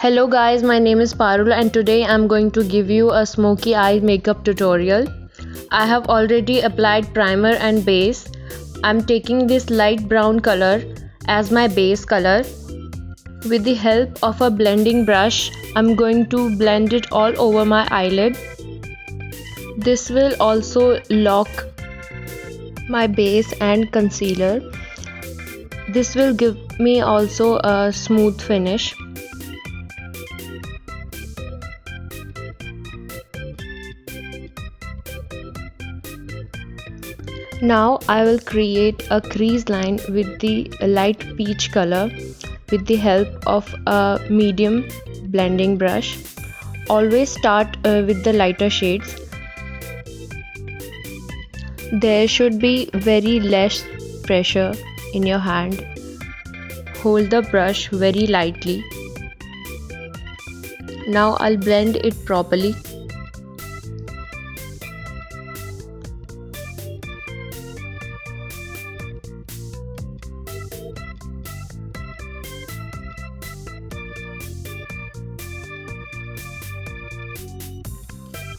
Hello guys, my name is Parul and today I'm going to give you a smoky eye makeup tutorial. I have already applied primer and base. I'm taking this light brown color as my base color. With the help of a blending brush, I'm going to blend it all over my eyelid. This will also lock my base and concealer. This will give me also a smooth finish. Now I will create a crease line with the light peach color with the help of a medium blending brush. Always start with the lighter shades. There should be very less pressure in your hand. Hold the brush very lightly. Now I'll blend it properly.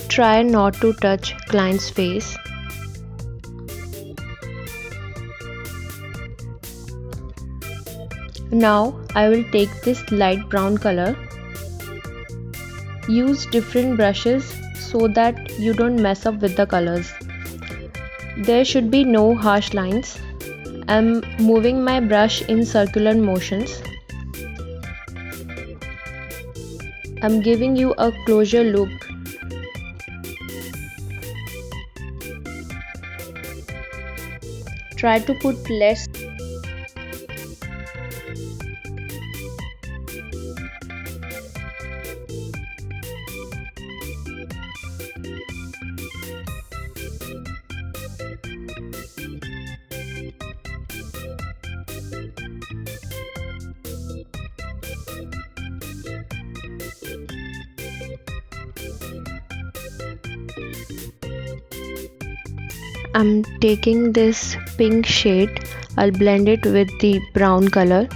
Try not to touch client's face. Now I will take this light brown color. Use different brushes so that you don't mess up with the colors. There should be no harsh lines. I'm moving my brush in circular motions. I'm giving you a closer look. Try to put less. I'm taking this pink shade. I'll blend it with the brown color.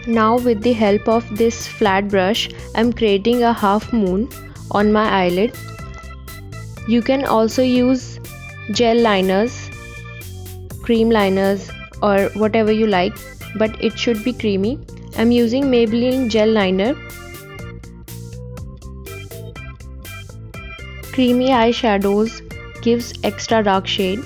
Now with the help of this flat brush, I'm creating a half moon on my eyelid. You can also use gel liners, cream liners or whatever you like, but it should be creamy. I'm using Maybelline gel liner. Creamy eyeshadows gives extra dark shade.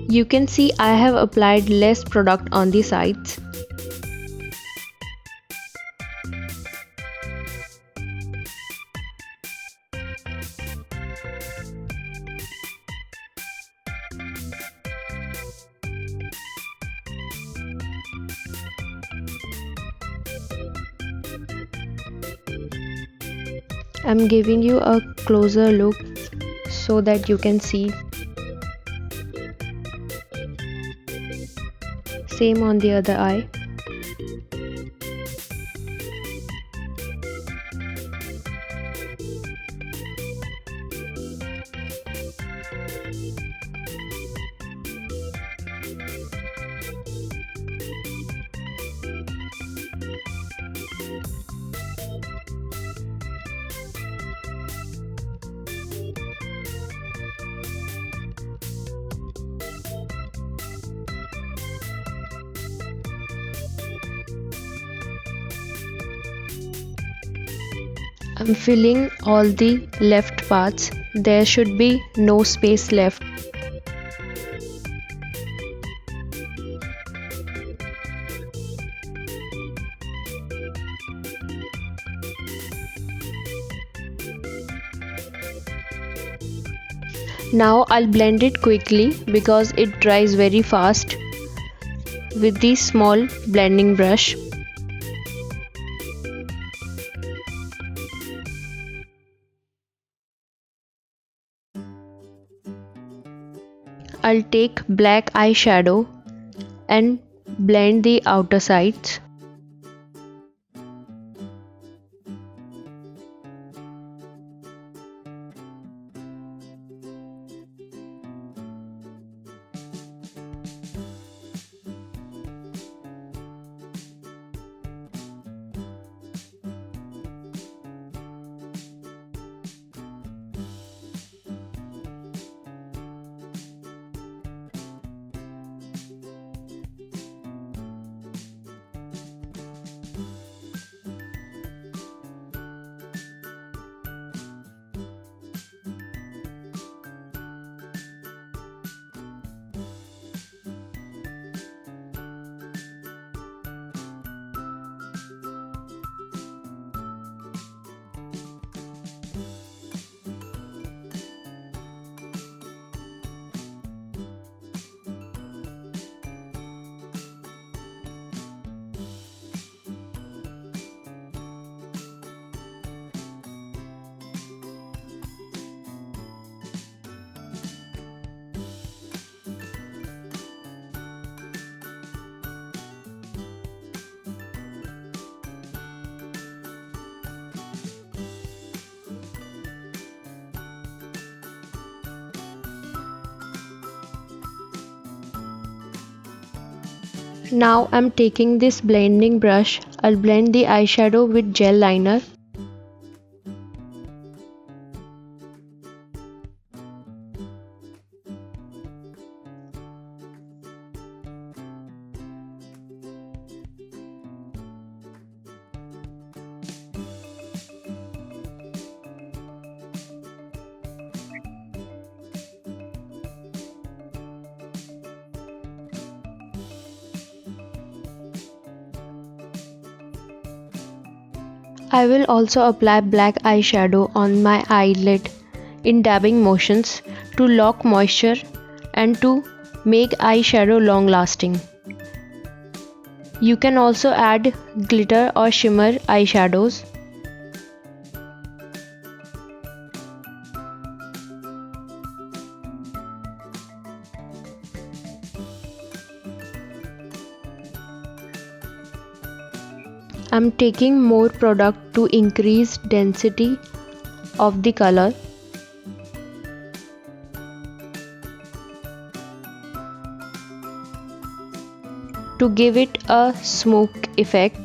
You can see I have applied less product on the sides. I'm giving you a closer look so that you can see. Same on the other eye. I'm filling all the left parts. There should be no space left. Now I'll blend it quickly because it dries very fast with the small blending brush. I'll take black eyeshadow and blend the outer sides. Now I'm taking this blending brush. I'll blend the eyeshadow with gel liner. I will also apply black eyeshadow on my eyelid in dabbing motions to lock moisture and to make eyeshadow long lasting. You can also add glitter or shimmer eyeshadows. I'm taking more product to increase density of the color. To give it a smoke effect.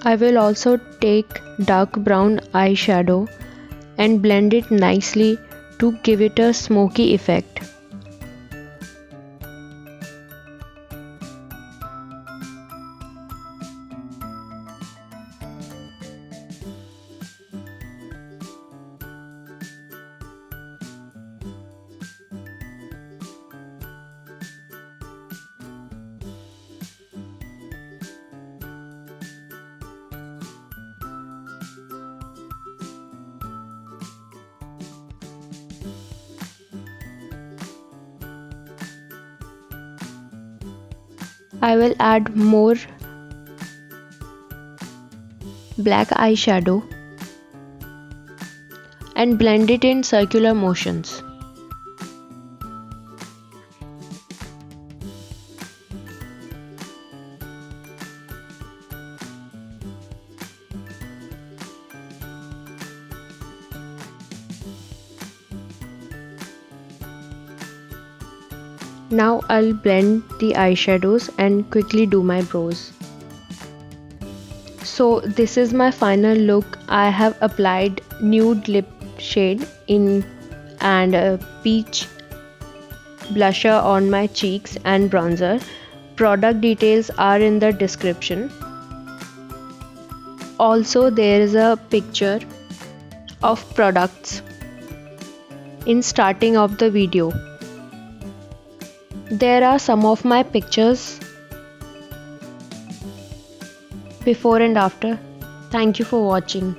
I will also take dark brown eyeshadow and blend it nicely to give it a smoky effect. I will add more black eyeshadow and blend it in circular motions. Now I'll blend the eyeshadows and quickly do my brows. So this is my final look. I have applied nude lip shade in and a peach blusher on my cheeks and bronzer. Product details are in the description. Also there is a picture of products in starting of the video. There are some of my pictures before and after. Thank you for watching.